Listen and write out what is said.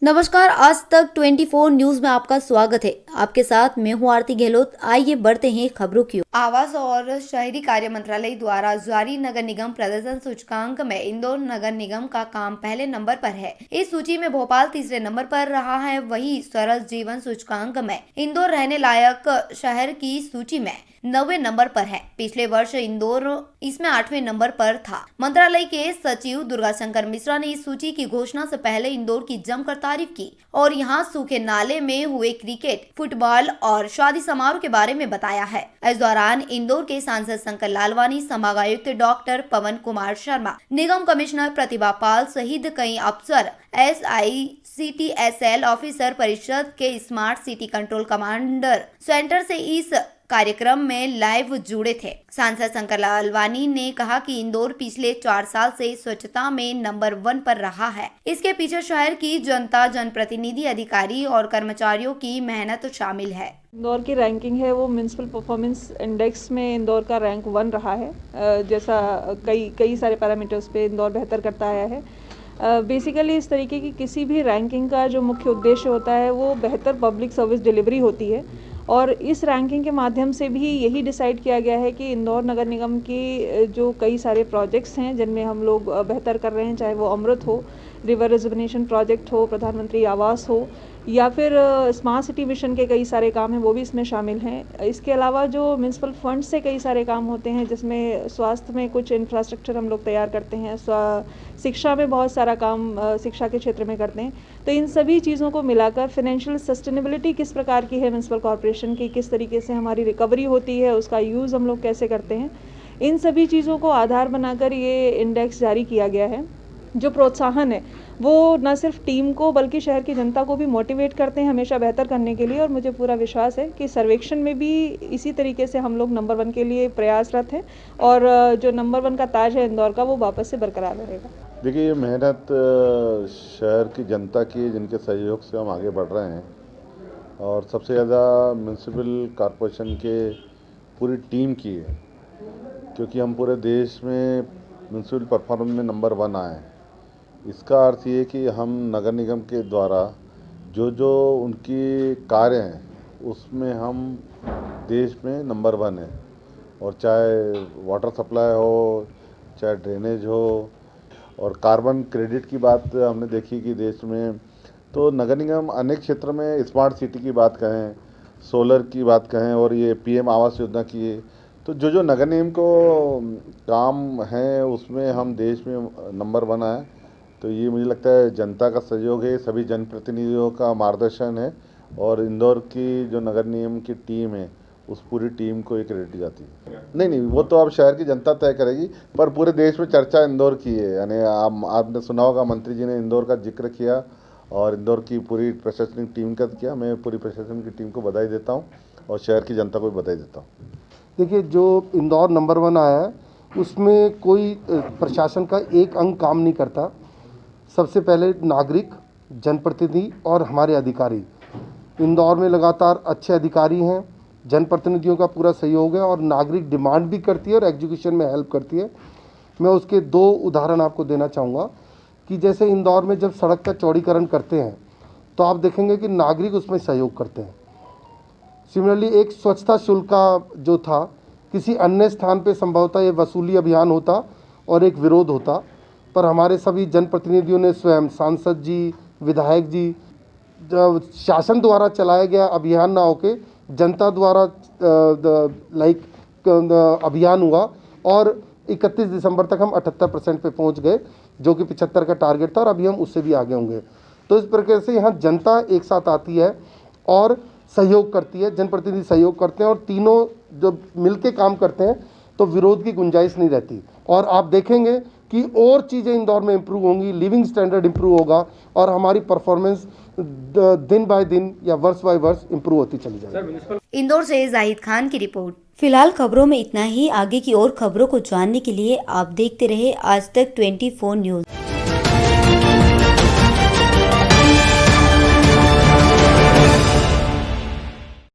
नमस्कार, आज तक 24 न्यूज में आपका स्वागत है। आपके साथ मैं हूं आरती गहलोत। आइए बढ़ते हैं खबरों की ओर। आवास और शहरी कार्य मंत्रालय द्वारा जारी नगर निगम प्रदर्शन सूचकांक में इंदौर नगर निगम का काम पहले नंबर पर है। इस सूची में भोपाल तीसरे नंबर पर रहा है। वहीं सरल जीवन सूचकांक में इंदौर रहने लायक शहर की सूची में 9वें नंबर पर है। पिछले वर्ष इंदौर इसमें 8वें नंबर पर था। मंत्रालय के सचिव दुर्गाशंकर मिश्रा ने इस सूची की घोषणा से पहले इंदौर की जमकर तारीफ की और यहां सूखे नाले में हुए क्रिकेट, फुटबॉल और शादी समारोह के बारे में बताया है। इस दौरान इंदौर के सांसद शंकर लालवानी, संभागायुक्त डॉक्टर पवन कुमार शर्मा, निगम कमिश्नर प्रतिभा पाल सहित कई अफसर, SICTSL ऑफिसर, परिषद के smart city control commander centre से इस कार्यक्रम में लाइव जुड़े थे। सांसद शंकर लालवानी ने कहा कि इंदौर पिछले 4 साल से स्वच्छता में नंबर 1 पर रहा है। इसके पीछे शहर की जनता, जनप्रतिनिधि, अधिकारी और कर्मचारियों की मेहनत शामिल है। इंदौर की रैंकिंग है वो म्युनिसिपल परफॉर्मेंस इंडेक्स में इंदौर का रैंक 1 रहा है। जैसा कई सारे पैरामीटर्स पे इंदौर बेहतर करता आया है। बेसिकली इस तरीके की किसी भी रैंकिंग का जो मुख्य उद्देश्य होता है वो बेहतर पब्लिक सर्विस डिलीवरी होती है और इस रैंकिंग के माध्यम से भी यही डिसाइड किया गया है कि इंदौर नगर निगम की जो कई सारे प्रोजेक्ट्स हैं जिनमें हम लोग बेहतर कर रहे हैं, चाहे वो अमृत हो, रिवर रिजर्वेशन प्रोजेक्ट हो, प्रधानमंत्री आवास हो या फिर स्मार्ट सिटी मिशन के कई सारे काम हैं, वो भी इसमें शामिल हैं। इसके अलावा जो म्यूनसिपल फंड से कई सारे काम होते हैं जिसमें स्वास्थ्य में कुछ इंफ्रास्ट्रक्चर हम लोग तैयार करते हैं, शिक्षा में बहुत सारा काम शिक्षा के क्षेत्र में करते हैं। तो इन सभी चीज़ों को मिलाकर फाइनेंशियल सस्टेनेबिलिटी किस प्रकार की है म्यूनसिपल कॉर्पोरेशन की, किस तरीके से हमारी रिकवरी होती है, उसका यूज़ हम लोग कैसे करते हैं, इन सभी चीज़ों को आधार बनाकर ये इंडेक्स जारी किया गया है। जो प्रोत्साहन है वो न सिर्फ टीम को बल्कि शहर की जनता को भी मोटिवेट करते हैं हमेशा बेहतर करने के लिए और मुझे पूरा विश्वास है कि सर्वेक्षण में भी इसी तरीके से हम लोग नंबर 1 के लिए प्रयासरत हैं और जो नंबर 1 का ताज है इंदौर का वो वापस से बरकरार रहेगा। देखिए, ये मेहनत शहर की जनता की, जिनके सहयोग से हम आगे बढ़ रहे हैं और सबसे ज़्यादा म्यूनसिपल कॉरपोरेशन के पूरी टीम की है, क्योंकि हम पूरे देश में म्यूनसिपल परफॉर्मेंस में नंबर 1 आए हैं। इसका अर्थ ये कि हम नगर निगम के द्वारा जो उनकी कार्य हैं उसमें हम देश में नंबर 1 है। और चाहे वाटर सप्लाई हो, चाहे ड्रेनेज हो और कार्बन क्रेडिट की बात हमने देखी कि देश में तो नगर निगम अनेक क्षेत्र में स्मार्ट सिटी की बात कहें, सोलर की बात कहें और ये PM आवास योजना की है, तो जो नगर निगम को काम है उसमें हम देश में नंबर 1 आए। तो ये मुझे लगता है जनता का सहयोग है, सभी जनप्रतिनिधियों का मार्गदर्शन है और इंदौर की जो नगर निगम की टीम है उस पूरी टीम को ये क्रेडिट जाती है। नहीं, वो तो अब शहर की जनता तय करेगी, पर पूरे देश में चर्चा इंदौर की है। यानी आपने सुना होगा, मंत्री जी ने इंदौर का जिक्र किया और इंदौर की पूरी प्रशासनिक टीम का किया। मैं पूरी प्रशासन की टीम को बधाई देता हूँ और शहर की जनता को भी बधाई देता हूँ। देखिए, जो इंदौर नंबर 1 आया है उसमें कोई प्रशासन का एक अंग काम नहीं करता। सबसे पहले नागरिक, जनप्रतिनिधि और हमारे अधिकारी। इंदौर में लगातार अच्छे अधिकारी हैं, जनप्रतिनिधियों का पूरा सहयोग है और नागरिक डिमांड भी करती है और एग्जीक्यूशन में हेल्प करती है। मैं उसके 2 उदाहरण आपको देना चाहूँगा कि जैसे इंदौर में जब सड़क का चौड़ीकरण करते हैं तो आप देखेंगे कि नागरिक उसमें सहयोग करते हैं। सिमिलरली एक स्वच्छता शुल्क का जो था, किसी अन्य स्थान पे संभवतः ये वसूली अभियान होता और एक विरोध होता, पर हमारे सभी जनप्रतिनिधियों ने स्वयं, सांसद जी, विधायक जी, शासन द्वारा चलाया गया अभियान ना होके जनता द्वारा अभियान हुआ और 31 दिसंबर तक हम 78% पे पहुंच गए, जो कि 75 का टारगेट था और अभी हम उससे भी आगे होंगे। तो इस प्रकार से यहाँ जनता एक साथ आती है और सहयोग करती है, जनप्रतिनिधि सहयोग करते हैं और तीनों जब मिलके काम करते हैं तो विरोध की गुंजाइश नहीं रहती। और आप देखेंगे कि और चीज़ें इंदौर में इम्प्रूव होंगी, लिविंग स्टैंडर्ड इम्प्रूव होगा और हमारी परफॉर्मेंस दिन बाय दिन या वर्ष बाय वर्ष इम्प्रूव होती चली जाएगी। इंदौर से जाहिद खान की रिपोर्ट। फिलहाल खबरों में इतना ही। आगे की और खबरों को जानने के लिए आप देखते रहे आज तक 24 न्यूज।